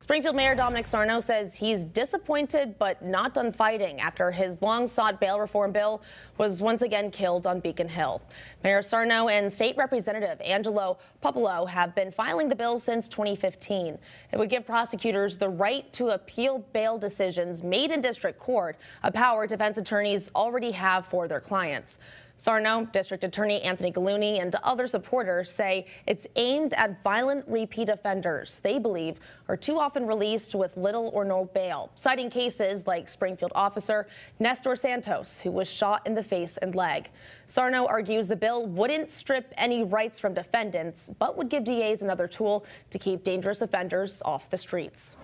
Springfield Mayor Domenic Sarno says he's disappointed but not done fighting after his long-sought bail reform bill was once again killed on Beacon Hill. Mayor Sarno and State Representative Angelo Popolo have been filing the bill since 2015. It would give prosecutors the right to appeal bail decisions made in district court, a power defense attorneys already have for their clients. Sarno, District Attorney Anthony Gallooni, and other supporters say it's aimed at violent repeat offenders they believe are too often released with little or no bail, citing cases like Springfield officer Nestor Santos, who was shot in the face and leg. Sarno argues the bill wouldn't strip any rights from defendants, but would give DAs another tool to keep dangerous offenders off the streets.